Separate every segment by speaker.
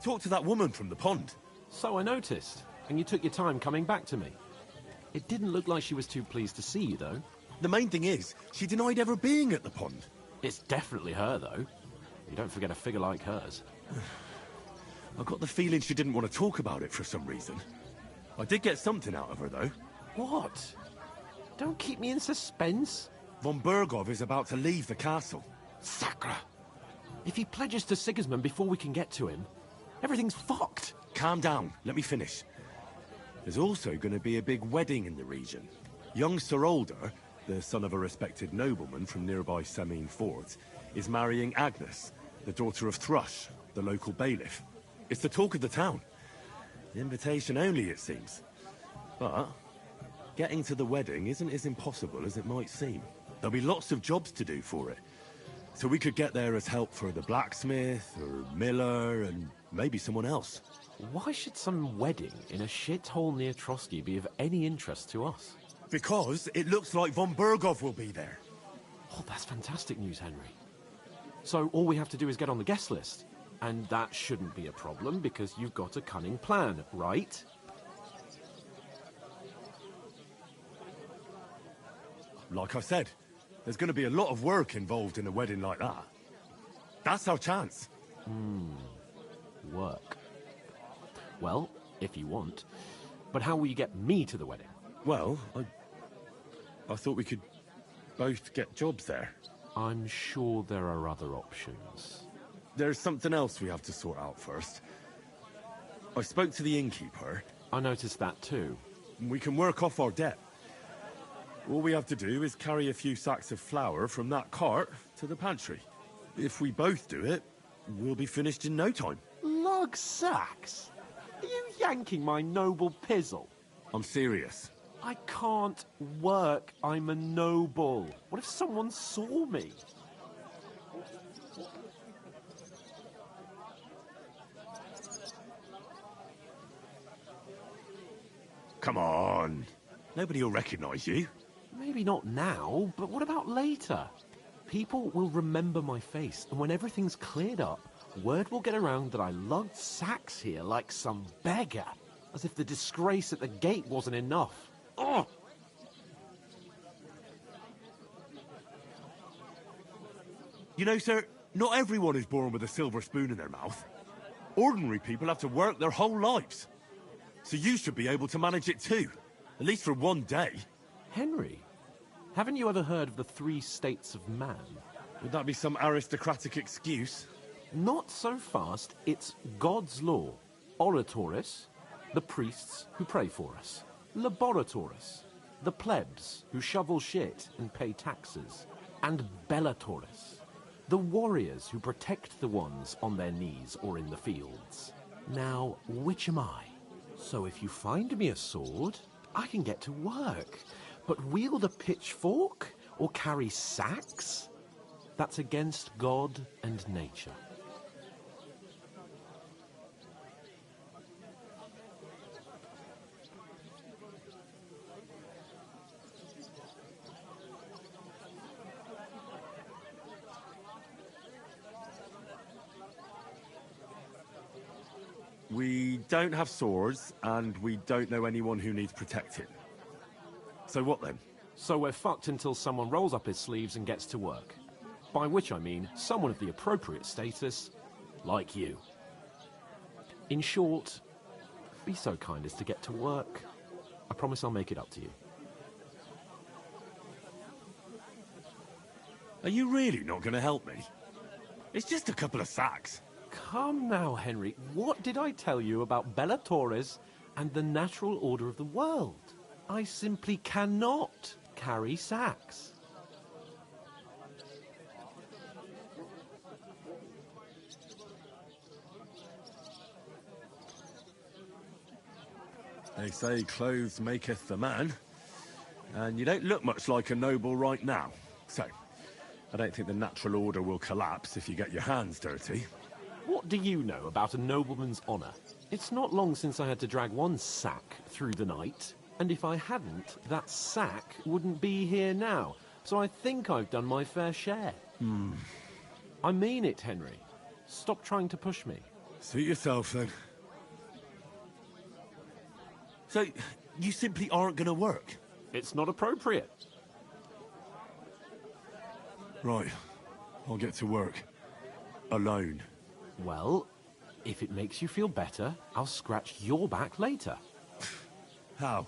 Speaker 1: talked to that woman from the pond.
Speaker 2: So I noticed, and you took your time coming back to me. It didn't look like she was too pleased to see you, though.
Speaker 1: The main thing is, she denied ever being at the pond.
Speaker 2: It's definitely her, though. You don't forget a figure like hers.
Speaker 1: I got the feeling she didn't want to talk about it for some reason. I did get something out of her, though.
Speaker 2: What? Don't keep me in suspense.
Speaker 1: Von Bergov is about to leave the castle.
Speaker 2: Sacre! If he pledges to Sigismund before we can get to him, everything's fucked.
Speaker 1: Calm down, let me finish. There's also going to be a big wedding in the region. Young Sir Older, the son of a respected nobleman from nearby Semine Fort, is marrying Agnes, the daughter of Thrush, the local bailiff. It's the talk of the town. Invitation only, it seems. But getting to the wedding isn't as impossible as it might seem. There'll be lots of jobs to do for it. So we could get there as help for the blacksmith, or miller, and maybe someone else.
Speaker 2: Why should some wedding in a shithole near Trotsky be of any interest to us?
Speaker 1: Because it looks like Von Bergov will be there.
Speaker 2: Oh, that's fantastic news, Henry. So all we have to do is get on the guest list. And that shouldn't be a problem because you've got a cunning plan, right?
Speaker 1: Like I said, there's going to be a lot of work involved in a wedding like that. That's our chance.
Speaker 2: Work. Well, if you want. But how will you get me to the wedding?
Speaker 1: Well, I thought we could both get jobs there.
Speaker 2: I'm sure there are other options.
Speaker 1: There's something else we have to sort out first. I spoke to the innkeeper.
Speaker 2: I noticed that too.
Speaker 1: We can work off our debt. All we have to do is carry a few sacks of flour from that cart to the pantry. If we both do it, we'll be finished in no time.
Speaker 2: Lug sacks? Are you yanking my noble pizzle?
Speaker 1: I'm serious.
Speaker 2: I can't work. I'm a noble. What if someone saw me?
Speaker 1: Come on. Nobody will recognize you.
Speaker 2: Maybe not now, but what about later? People will remember my face, and when everything's cleared up, word will get around that I lugged sacks here like some beggar. As if the disgrace at the gate wasn't enough. Oh!
Speaker 1: You know, sir, not everyone is born with a silver spoon in their mouth. Ordinary people have to work their whole lives. So you should be able to manage it too. At least for one day.
Speaker 2: Henry, haven't you ever heard of the 3 states of man?
Speaker 1: Would that be some aristocratic excuse?
Speaker 2: Not so fast. It's God's law. Oratoris, the priests who pray for us. Laboratoris, the plebs who shovel shit and pay taxes. And Bellatoris, the warriors who protect the ones on their knees or in the fields. Now, which am I? So if you find me a sword, I can get to work. But wield a pitchfork or carry sacks? That's against God and nature.
Speaker 1: We don't have swords, and we don't know anyone who needs protecting. So what then?
Speaker 2: So we're fucked until someone rolls up his sleeves and gets to work. By which I mean someone of the appropriate status, like you. In short, be so kind as to get to work. I promise I'll make it up to you.
Speaker 1: Are you really not going to help me? It's just a couple of sacks.
Speaker 2: Come now, Henry. What did I tell you about Bellatoris and the natural order of the world? I simply cannot carry sacks.
Speaker 1: They say clothes maketh the man. And you don't look much like a noble right now. So, I don't think the natural order will collapse if you get your hands dirty.
Speaker 2: What do you know about a nobleman's honor? It's not long since I had to drag one sack through the night, and if I hadn't, that sack wouldn't be here now. So I think I've done my fair share. I mean it, Henry. Stop trying to push me.
Speaker 1: Suit yourself, then. So, you simply aren't going to work?
Speaker 2: It's not appropriate.
Speaker 1: Right. I'll get to work. Alone.
Speaker 2: Well, if it makes you feel better, I'll scratch your back later.
Speaker 1: How?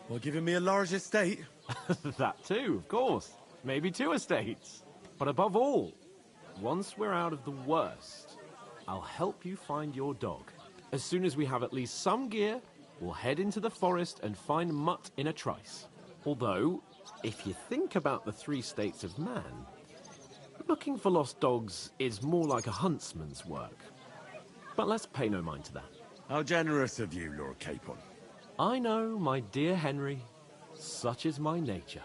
Speaker 1: Well, giving me a large estate?
Speaker 2: That too, of course. Maybe 2 estates. But above all, once we're out of the worst, I'll help you find your dog. As soon as we have at least some gear, we'll head into the forest and find Mutt in a trice. Although, if you think about the 3 states of man, looking for lost dogs is more like a huntsman's work. But let's pay no mind to that.
Speaker 1: How generous of you, Lord Capon.
Speaker 2: I know, my dear Henry, such is my nature.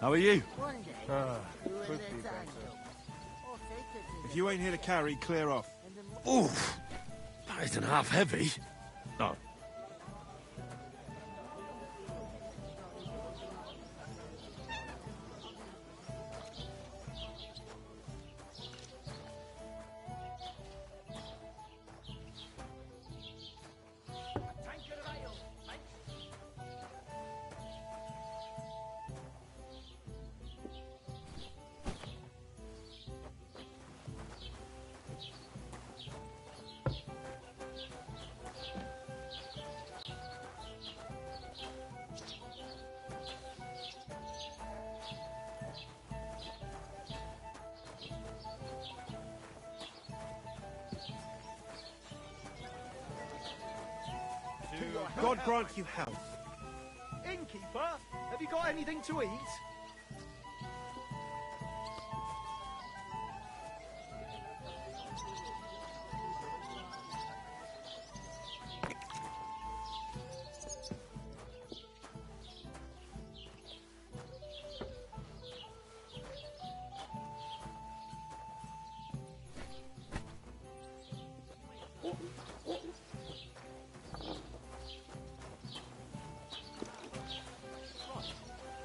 Speaker 1: How are you?
Speaker 3: Could be better.
Speaker 4: If you ain't here to carry, clear off.
Speaker 1: Oof! That isn't half heavy. Oh.
Speaker 4: God grant you health.
Speaker 3: Innkeeper, have you got anything to eat?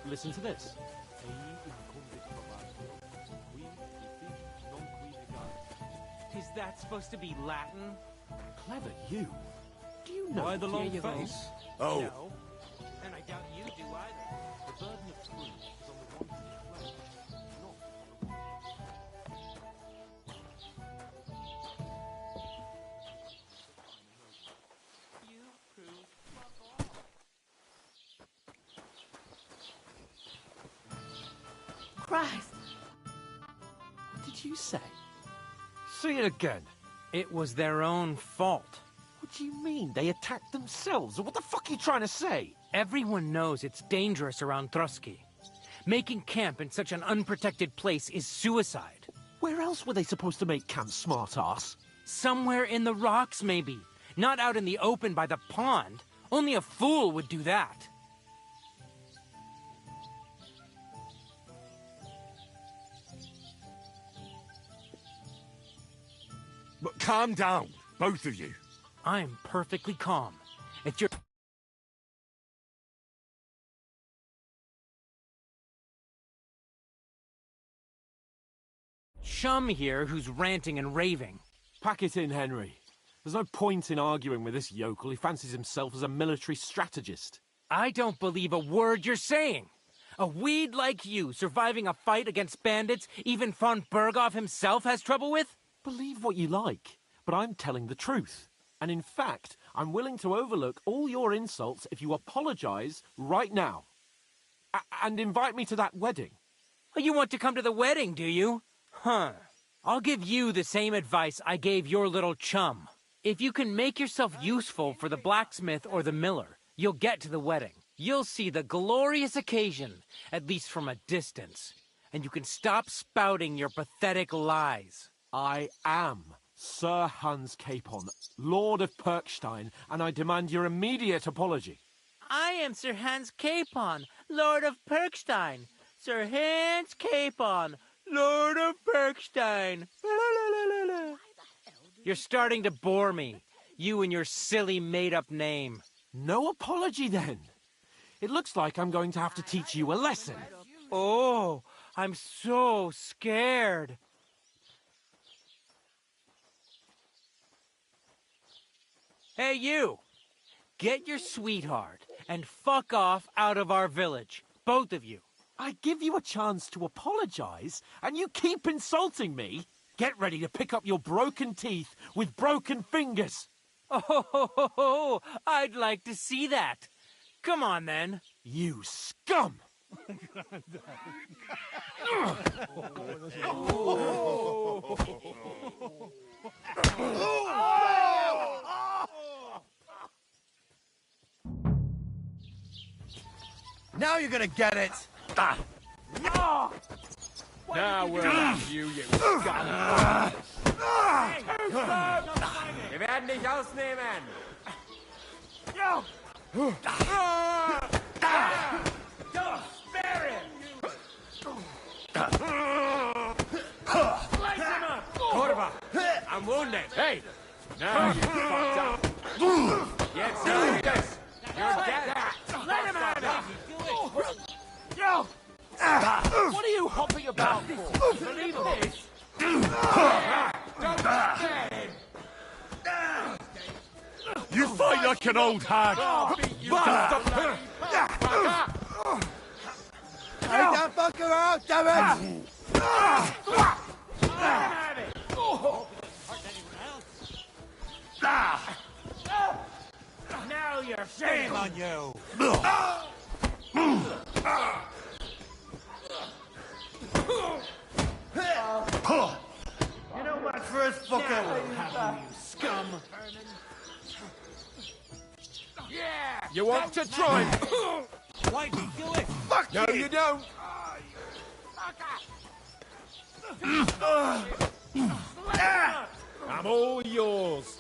Speaker 2: Listen to this.
Speaker 5: Is that supposed to be Latin?
Speaker 2: Clever you. Do you know
Speaker 4: Why the long
Speaker 5: you go.
Speaker 4: face?
Speaker 1: Oh.
Speaker 5: No. And I doubt you do either.
Speaker 2: The burden of proof is on the one who claims,
Speaker 5: You prove fuck all.
Speaker 6: Christ!
Speaker 2: What did you say? Say it again.
Speaker 5: It was their own fault.
Speaker 2: What do you mean? They attacked themselves? What the fuck are you trying to say?
Speaker 5: Everyone knows it's dangerous around Trotsky. Making camp in such an unprotected place is suicide.
Speaker 2: Where else were they supposed to make camp, smart-ass?
Speaker 5: Somewhere in the rocks, maybe. Not out in the open by the pond. Only a fool would do that.
Speaker 1: But calm down, both of you.
Speaker 5: I'm perfectly calm. If you're... chum here who's ranting and raving.
Speaker 2: Pack it in, Henry. There's no point in arguing with this yokel. He fancies himself as a military strategist.
Speaker 5: I don't believe a word you're saying. A weed like you surviving a fight against bandits even von Berghoff himself has trouble with?
Speaker 2: Believe what you like, but I'm telling the truth. And in fact, I'm willing to overlook all your insults if you apologize right now. And invite me to that wedding.
Speaker 5: Oh, you want to come to the wedding, do you? Huh. I'll give you the same advice I gave your little chum. If you can make yourself useful for the blacksmith or the miller, you'll get to the wedding. You'll see the glorious occasion, at least from a distance. And you can stop spouting your pathetic lies.
Speaker 2: I am Sir Hans Capon, Lord of Perkstein, and I demand your immediate apology.
Speaker 5: I am Sir Hans Capon, Lord of Perkstein. Sir Hans Capon, Lord of Perkstein. You're starting to bore me. You and your silly made-up name.
Speaker 2: No apology, then. It looks like I'm going to have to teach you a lesson.
Speaker 5: Oh, I'm so scared. Hey, you! Get your sweetheart and fuck off out of our village. Both of you.
Speaker 2: I give you a chance to apologize, and you keep insulting me? Get ready to pick up your broken teeth with broken fingers.
Speaker 5: Oh, I'd like to see that. Come on, then.
Speaker 2: You scum!
Speaker 3: Now you're gonna get it!
Speaker 6: Now we'll have you, you scum! Wir werden dich ausnehmen! Don't spare him! Slice him up! Corva, I'm wounded! Hey! Now you fucked up! Jetzt like this! You're dead! Let him have it!
Speaker 2: What are you hopping about for?
Speaker 6: Believe this! Don't spare him!
Speaker 1: You fight like an old hag!
Speaker 6: I'll beat you bastard!
Speaker 3: Take that fucker out, damn it!
Speaker 6: Have it! Now you're
Speaker 3: Shame on you! You know what, first fucker!
Speaker 5: Scum.
Speaker 6: Yeah! You want to try?
Speaker 3: Why do you do it? Fuck
Speaker 6: No, you don't! I'm all yours!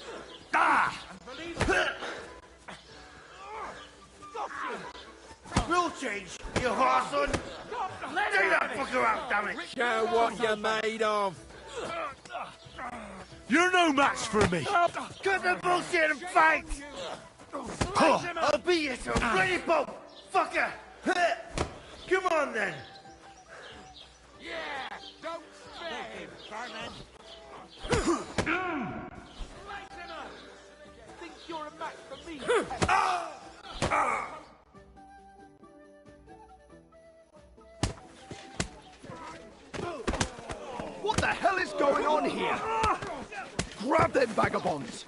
Speaker 3: Rule change, you horseman! Take that fucker out, damn it!
Speaker 6: Show what you're made of!
Speaker 1: You're no match for me!
Speaker 3: Cut the bullshit and fight! I'll beat you to a bloody pulp, fucker! Come on then!
Speaker 6: Yeah! Don't spare him, Barman!
Speaker 2: Think you're a match for me?
Speaker 3: What the hell is going on here? Grab them vagabonds!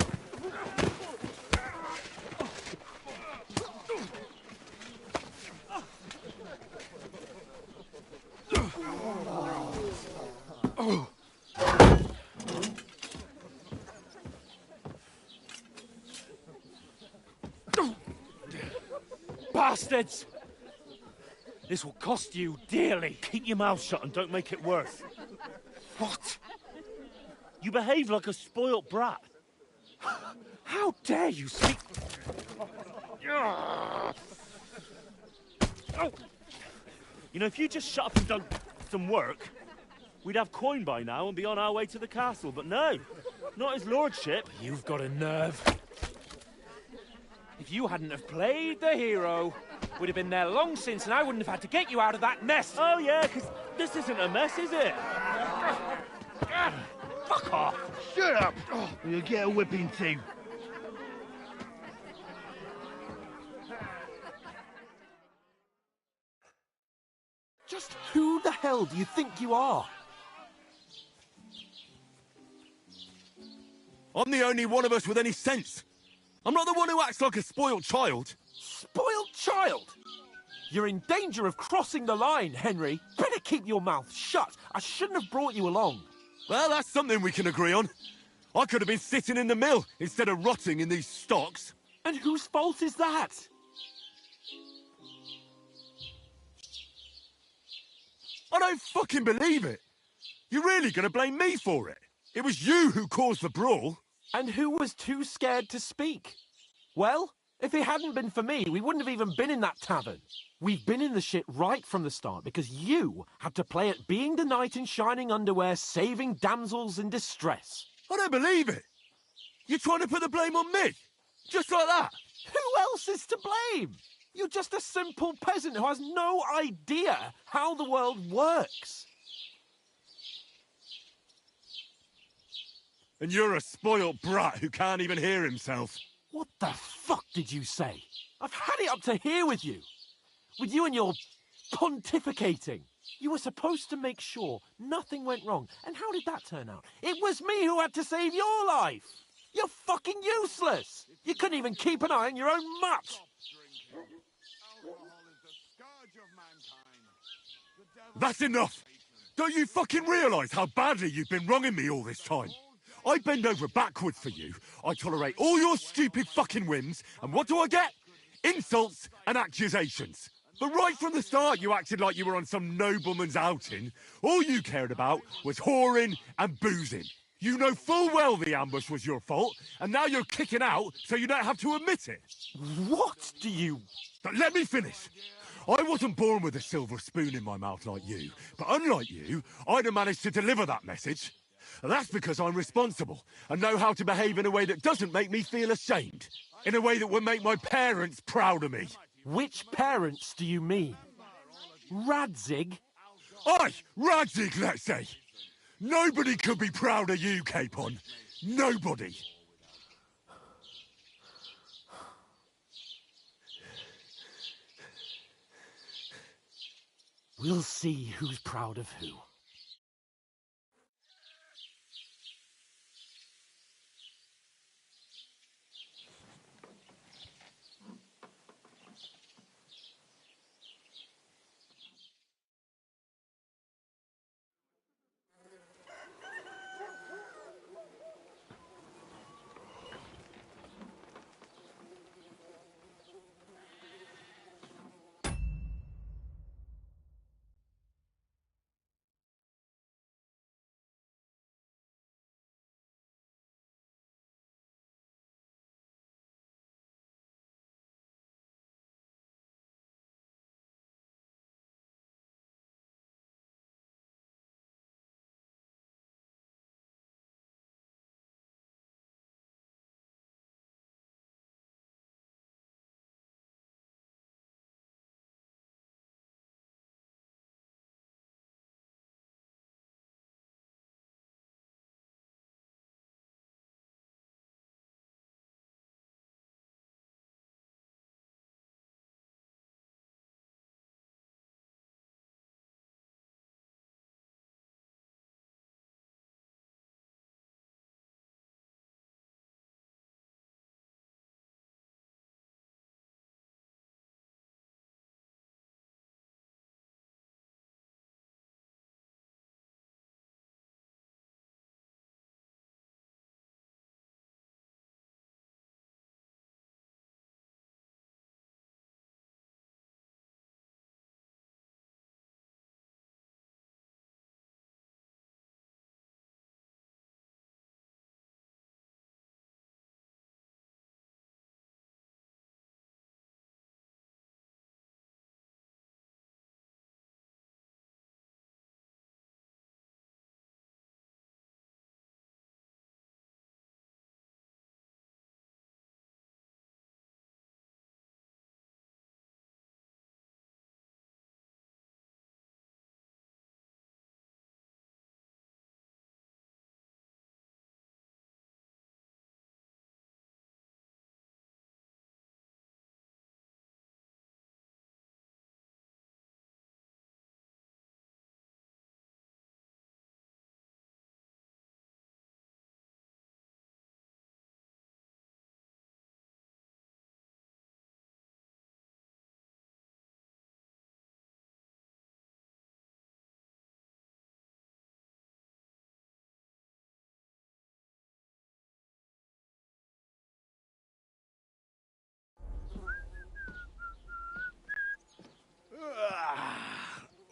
Speaker 5: Bastards! This will cost you dearly.
Speaker 7: Keep your mouth shut and don't make it worse.
Speaker 3: What?
Speaker 7: You behave like a spoilt brat.
Speaker 5: How dare you speak...
Speaker 7: You know, if you just shut up and done some work, we'd have coin by now and be on our way to the castle. But no, not his lordship.
Speaker 5: You've got a nerve. If you hadn't have played the hero, we'd have been there long since and I wouldn't have had to get you out of that mess.
Speaker 7: Oh yeah, because this isn't a mess, is it?
Speaker 5: Fuck off.
Speaker 3: Shut up! You'll get a whipping too.
Speaker 2: Just who the hell do you think you are?
Speaker 1: I'm the only one of us with any sense. I'm not the one who acts like a spoiled child.
Speaker 2: Spoiled child? You're in danger of crossing the line, Henry. Better keep your mouth shut. I shouldn't have brought you along.
Speaker 1: Well, that's something we can agree on. I could have been sitting in the mill instead of rotting in these stocks.
Speaker 2: And whose fault is that?
Speaker 1: I don't fucking believe it. You're really going to blame me for it? It was you who caused the brawl.
Speaker 2: And who was too scared to speak? Well, if it hadn't been for me, we wouldn't have even been in that tavern. We've been in the shit right from the start because you had to play at being the knight in shining underwear, saving damsels in distress.
Speaker 1: I don't believe it. You're trying to put the blame on me? Just like that?
Speaker 2: Who else is to blame? You're just a simple peasant who has no idea how the world works.
Speaker 1: And you're a spoilt brat who can't even hear himself.
Speaker 2: What the fuck did you say? I've had it up to here with you. With you and your pontificating. You were supposed to make sure nothing went wrong. And how did that turn out? It was me who had to save your life. You're fucking useless. You couldn't even keep an eye on your own mutt.
Speaker 1: That's enough! Don't you fucking realise how badly you've been wronging me all this time? I bend over backwards for you, I tolerate all your stupid fucking whims, and what do I get? Insults and accusations. But right from the start you acted like you were on some nobleman's outing. All you cared about was whoring and boozing. You know full well the ambush was your fault, and now you're kicking out so you don't have to admit it.
Speaker 2: What do you...
Speaker 1: But let me finish. I wasn't born with a silver spoon in my mouth like you, but unlike you, I'd have managed to deliver that message. That's because I'm responsible and know how to behave in a way that doesn't make me feel ashamed. In a way that would make my parents proud of me.
Speaker 2: Which parents do you mean? Radzig?
Speaker 1: Aye, Radzig, let's say. Nobody could be proud of you, Capon. Nobody.
Speaker 2: We'll see who's proud of who.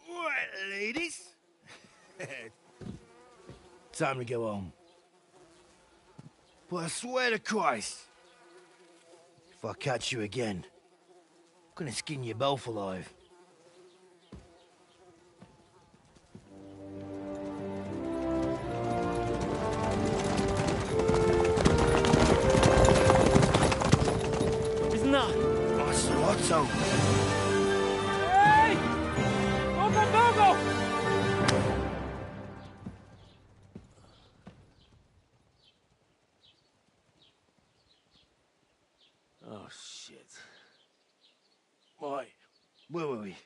Speaker 3: Right, ladies. Time to go home. But I swear to Christ, if I catch you again, I'm gonna skin you both alive.
Speaker 7: Isn't that?
Speaker 3: Master Otto. Where were we?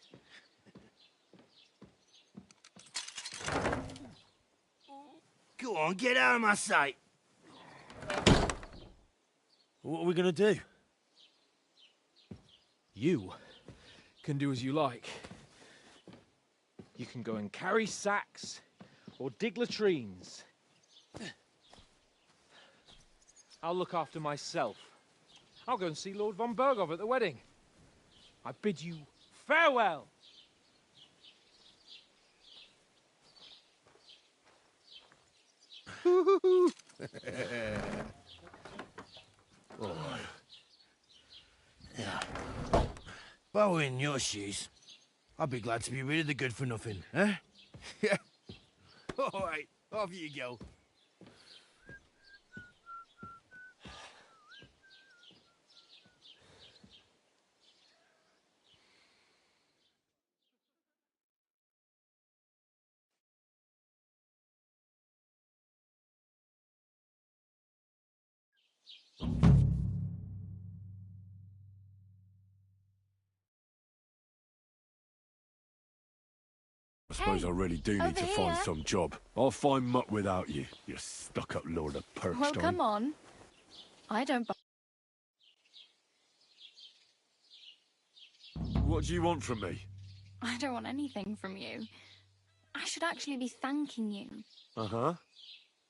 Speaker 3: Go on, get out of my sight.
Speaker 7: What are we gonna do?
Speaker 8: You can do as you like. You can go and carry sacks or dig latrines. I'll look after myself. I'll go and see Lord von Berghoff at the wedding. I bid you farewell.
Speaker 3: If I were in your shoes, I'd be glad to be rid of the good-for-nothing, eh? Yeah. All right, off you go.
Speaker 1: I suppose I really do need to find
Speaker 9: here.
Speaker 1: some job. I'll find muck without you, you stuck-up Lord of Perkstein.
Speaker 9: Well, come on. I don't.
Speaker 1: What do you want from me?
Speaker 9: I don't want anything from you. I should actually be thanking you.
Speaker 1: Uh-huh.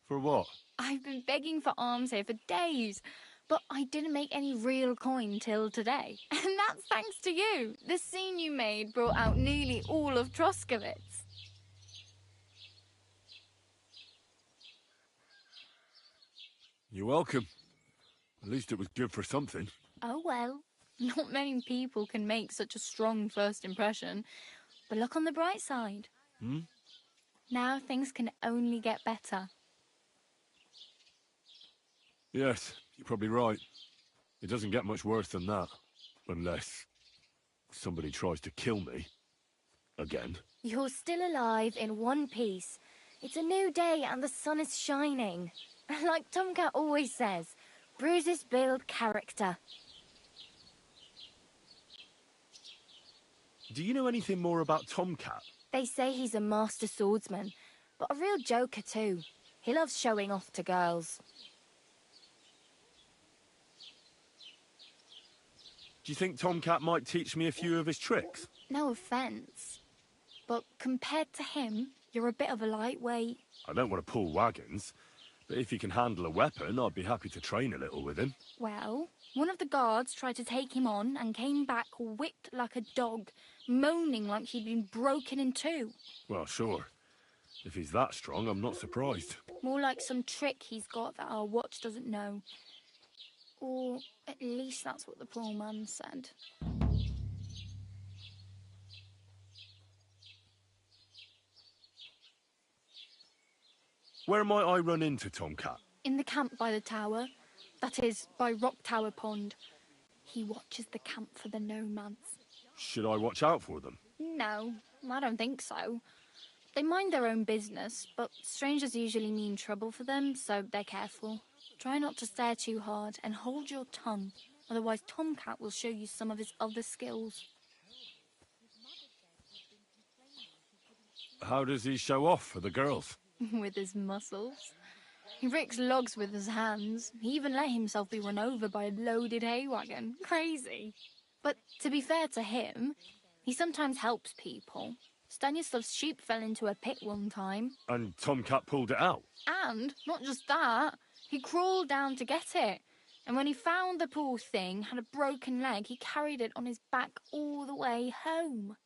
Speaker 1: For what?
Speaker 9: I've been begging for alms here for days, but I didn't make any real coin till today. And that's thanks to you. The scene you made brought out nearly all of Troskowitz.
Speaker 1: You're welcome. At least it was good for something.
Speaker 9: Oh well, not many people can make such a strong first impression. But look on the bright side.
Speaker 1: Hmm?
Speaker 9: Now things can only get better.
Speaker 1: Yes, you're probably right. It doesn't get much worse than that. Unless somebody tries to kill me. Again.
Speaker 10: You're still alive in one piece. It's a new day and the sun is shining. Like Tomcat always says, bruises build character.
Speaker 1: Do you know anything more about Tomcat?
Speaker 10: They say he's a master swordsman, but a real joker too. He loves showing off to girls.
Speaker 1: Do you think Tomcat might teach me a few of his tricks?
Speaker 9: No offence, but compared to him, you're a bit of a lightweight.
Speaker 1: I don't want to pull wagons, but if he can handle a weapon, I'd be happy to train a little with him.
Speaker 9: Well, one of the guards tried to take him on and came back whipped like a dog, moaning like he'd been broken in two.
Speaker 1: Well, sure. If he's that strong, I'm not surprised.
Speaker 9: More like some trick he's got that our watch doesn't know. Or at least that's what the poor man said.
Speaker 1: Where might I run into Tomcat?
Speaker 9: In the camp by the tower. That is, by Rock Tower Pond. He watches the camp for the nomads.
Speaker 1: Should I watch out for them?
Speaker 9: No, I don't think so. They mind their own business, but strangers usually mean trouble for them, so they're careful. Try not to stare too hard and hold your tongue, otherwise Tomcat will show you some of his other skills.
Speaker 1: How does he show off for the girls?
Speaker 9: With his muscles. He ricks logs with his hands. He even let himself be run over by a loaded hay wagon. Crazy. But to be fair to him, he sometimes helps people. Stanislav's sheep fell into a pit one time.
Speaker 1: And Tomcat pulled it out?
Speaker 9: And, not just that, he crawled down to get it. And when he found the poor thing had a broken leg, he carried it on his back all the way home.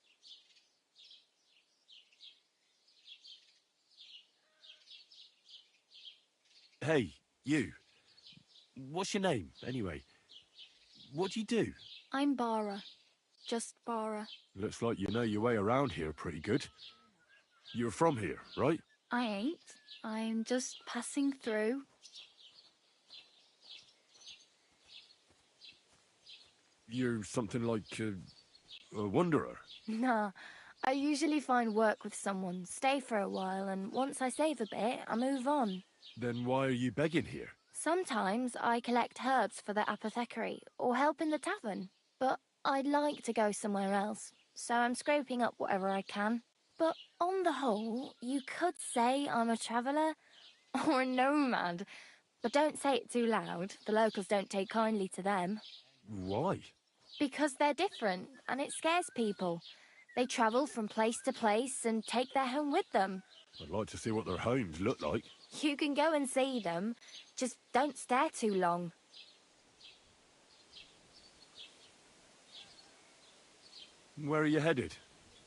Speaker 1: Hey, you. What's your name, anyway? What do you do?
Speaker 9: I'm Bara. Just Bara.
Speaker 1: Looks like you know your way around here pretty good. You're from here, right?
Speaker 9: I ain't. I'm just passing through.
Speaker 1: You're something like a wanderer?
Speaker 10: Nah, I usually find work with someone, stay for a while, and once I save a bit, I move on.
Speaker 1: Then why are you begging here?
Speaker 10: Sometimes I collect herbs for the apothecary or help in the tavern, but I'd like to go somewhere else. so I'm scraping up whatever I can. But on the whole, you could say I'm a traveller or a nomad. But don't say it too loud. The locals don't take kindly to them.
Speaker 1: Why?
Speaker 10: Because they're different, and it scares people. They travel from place to place and take their home with them.
Speaker 1: I'd like to see what their homes look like.
Speaker 10: You can go and see them, just don't stare too long.
Speaker 1: Where are you headed?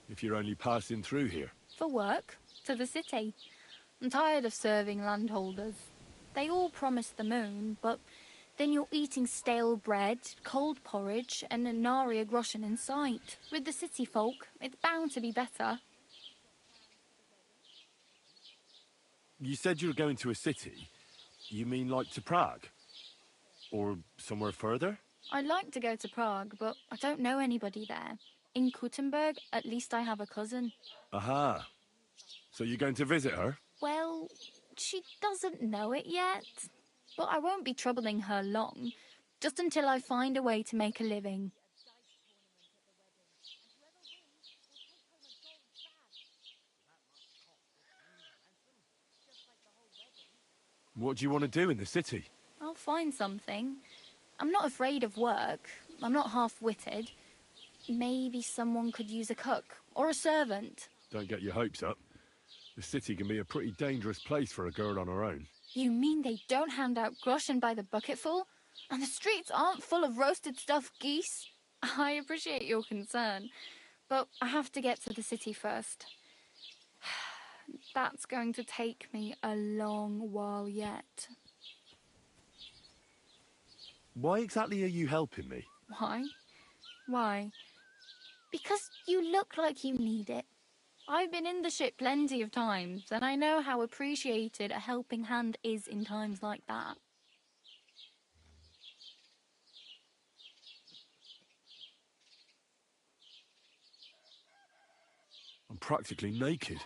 Speaker 1: If you're only passing through here.
Speaker 9: For work, to the city. I'm tired of serving landholders. They all promise the moon, but then you're eating stale bread, cold porridge, and a nary a groschen in sight. With the city folk, it's bound to be better.
Speaker 1: You said you were going to a city. You mean like to Prague? Or somewhere further?
Speaker 9: I'd like to go to Prague, but I don't know anybody there. In Kuttenberg, at least I have a cousin.
Speaker 1: Aha. So you're going to visit her?
Speaker 9: Well, she doesn't know it yet. But I won't be troubling her long, just until I find a way to make a living.
Speaker 1: What do you want to do in the city?
Speaker 9: I'll find something. I'm not afraid of work. I'm not half-witted. Maybe someone could use a cook or a servant.
Speaker 1: Don't get your hopes up. The city can be a pretty dangerous place for a girl on her own.
Speaker 9: You mean they don't hand out groschen by the bucketful? And the streets aren't full of roasted stuffed geese? I appreciate your concern, but I have to get to the city first. That's going to take me a long while yet.
Speaker 1: Why exactly are you helping me?
Speaker 9: Why? Why? Because you look like you need it. I've been in the ship plenty of times, and I know how appreciated a helping hand is in times like that.
Speaker 1: I'm practically naked.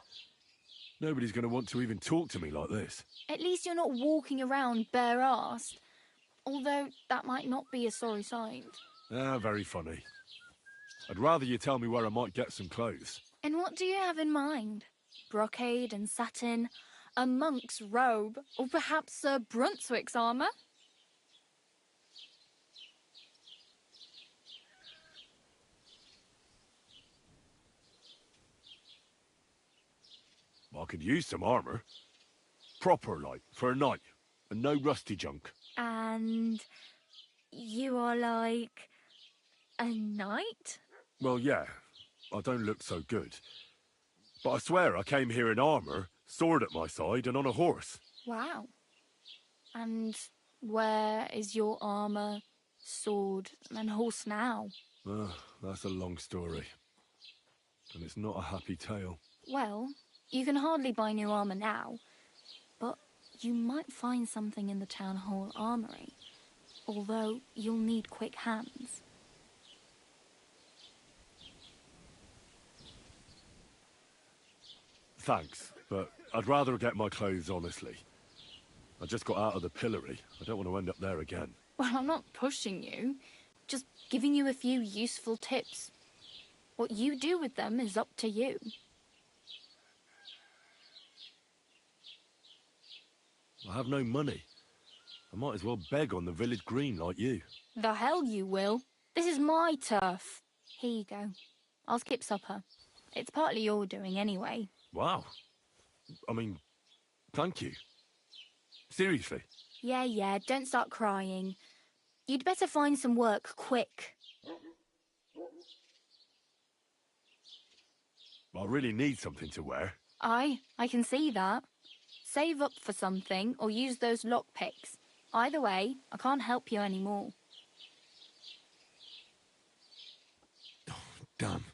Speaker 1: Nobody's going to want to even talk to me like this.
Speaker 9: At least you're not walking around bare-arsed. Although that might not be a sorry sight.
Speaker 1: Ah, very funny. I'd rather you tell me where I might get some clothes.
Speaker 9: And what do you have in mind? Brocade and satin, a monk's robe, or perhaps Sir Brunswick's armour?
Speaker 1: I could use some armour. Proper, like, for a night. And no rusty junk.
Speaker 10: And you are like a knight?
Speaker 1: Well, yeah. I don't look so good. But I swear I came here in armour, sword at my side, and on a horse.
Speaker 9: Wow. And where is your armour, sword, and horse now?
Speaker 1: That's a long story. And it's not a happy tale.
Speaker 9: Well, you can hardly buy new armour now, but you might find something in the town hall armoury, although you'll need quick hands.
Speaker 1: Thanks, but I'd rather get my clothes honestly. I just got out of the pillory. I don't want to end up there again.
Speaker 9: Well, I'm not pushing you, just giving you a few useful tips. What you do with them is up to you.
Speaker 1: I have no money. I might as well beg on the village green like you.
Speaker 9: The hell you will. This is my turf. Here you go. I'll skip supper. It's partly your doing anyway.
Speaker 1: Wow. I mean, thank you. Seriously.
Speaker 9: Yeah, don't start crying. You'd better find some work quick.
Speaker 1: I really need something to wear.
Speaker 9: I can see that. Save up for something or use those lockpicks. Either way, I can't help you anymore.
Speaker 1: Damn.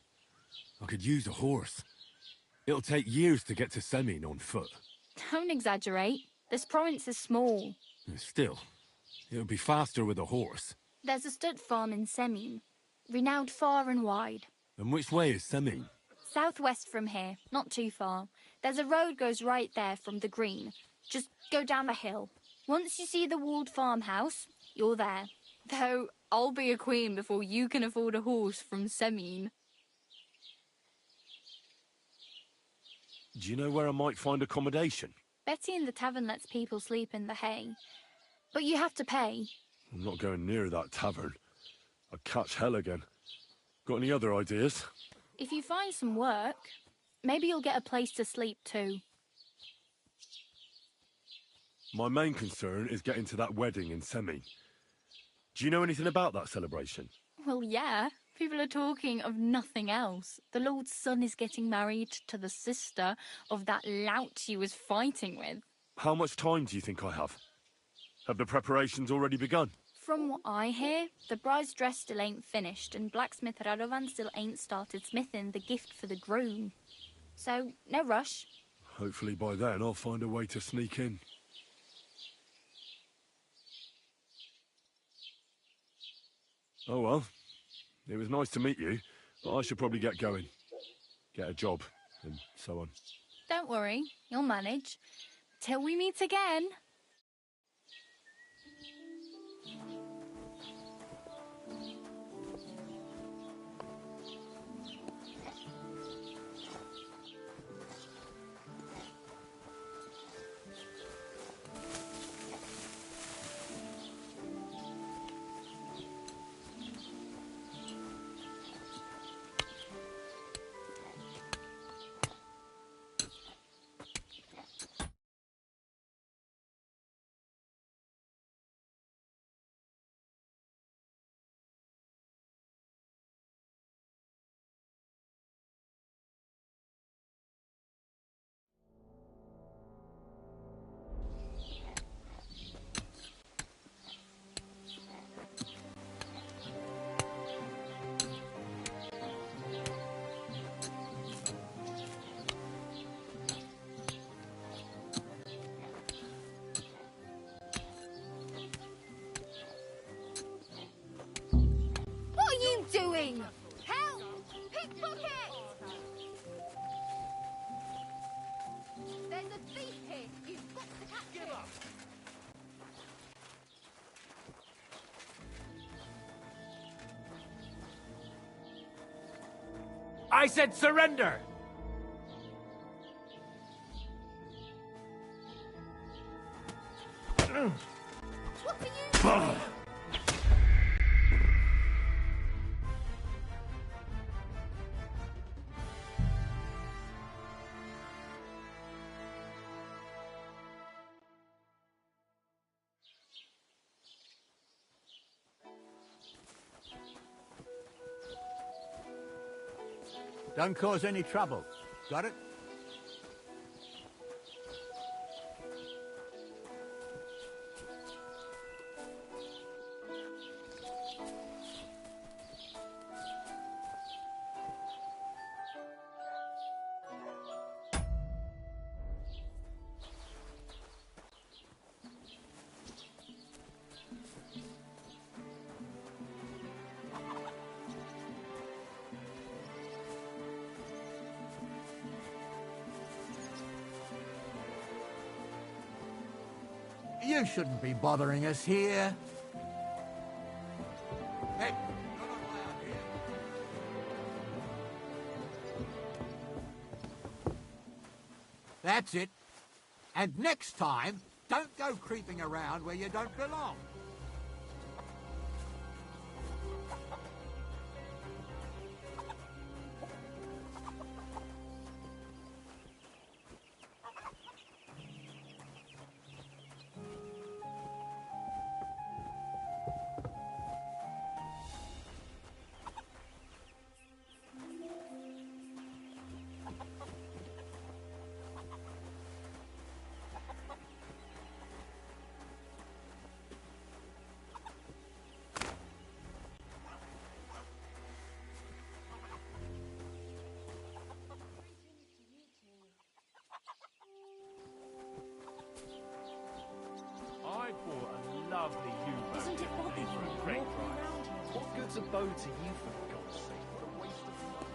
Speaker 1: I could use a horse. It'll take years to get to Semien on foot.
Speaker 9: Don't exaggerate. This province is small.
Speaker 1: Still, it'll be faster with a horse.
Speaker 9: There's a stud farm in Semien, renowned far and wide.
Speaker 1: And which way is Semien?
Speaker 9: Southwest from here, not too far. There's a road goes right there from the green. Just go down the hill. Once you see the walled farmhouse, you're there. Though I'll be a queen before you can afford a horse from Semien.
Speaker 1: Do you know where I might find accommodation?
Speaker 9: Betty in the tavern lets people sleep in the hay. But you have to pay.
Speaker 1: I'm not going near that tavern. I'd catch hell again. Got any other ideas?
Speaker 9: If you find some work, maybe you'll get a place to sleep too.
Speaker 1: My main concern is getting to that wedding in Semi. Do you know anything about that celebration?
Speaker 9: Well, yeah. People are talking of nothing else. The Lord's son is getting married to the sister of that lout he was fighting with.
Speaker 1: How much time do you think I have? Have the preparations already begun?
Speaker 9: From what I hear, the bride's dress still ain't finished, and blacksmith Radovan still ain't started smithing the gift for the groom. So, no rush.
Speaker 1: Hopefully by then I'll find a way to sneak in. Oh well. It was nice to meet you, but I should probably get going. Get a job, and so on.
Speaker 9: Don't worry, you'll manage. Till we meet again. Doing? Help! Pickpocket! There's a thief here. You've got to catch him.
Speaker 6: I said surrender!
Speaker 9: What are you doing?
Speaker 11: Don't cause any trouble. Got it? You shouldn't be bothering us here. Hey, not on my out here. That's it. And next time, don't go creeping around where you don't belong.
Speaker 6: I bought a lovely Uber.
Speaker 12: Isn't it bothering
Speaker 6: for a
Speaker 12: you
Speaker 6: great
Speaker 12: walking
Speaker 6: price.
Speaker 12: around here?
Speaker 8: What good's a bow to you, for God's sake? What a waste of money.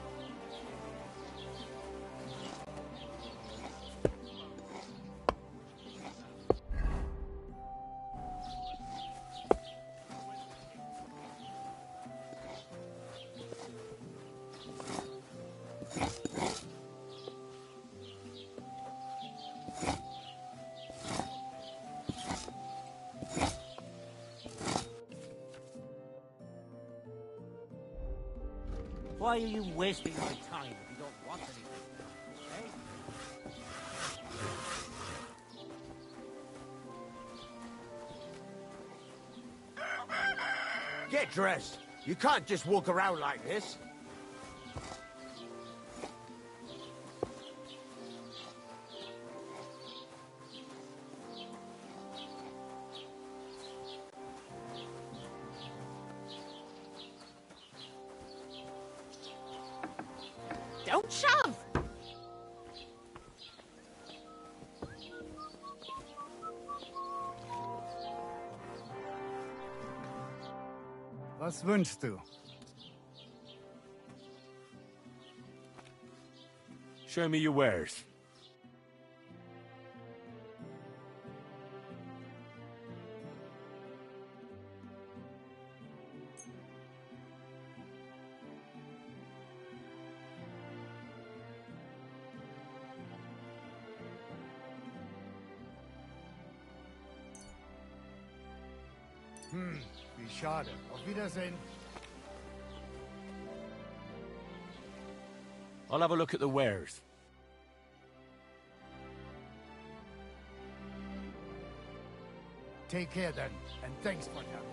Speaker 12: Why are you wasting my time if you don't want anything? Eh?
Speaker 3: Get dressed. You can't just walk around like this.
Speaker 13: Don't shove!
Speaker 14: Was wünschst du?
Speaker 1: Show me your wares.
Speaker 14: Wie schade. Auf Wiedersehen.
Speaker 1: I'll have a look at the wares.
Speaker 14: Take care then, and thanks for that.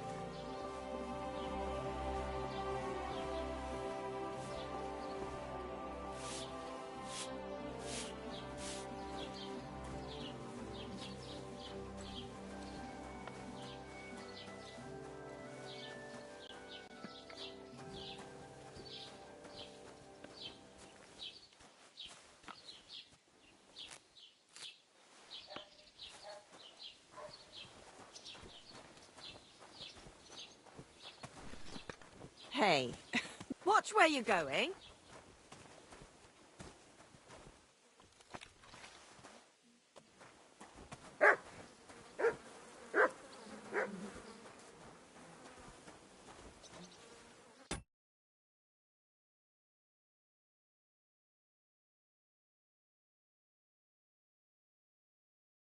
Speaker 13: Hey, watch where you're going.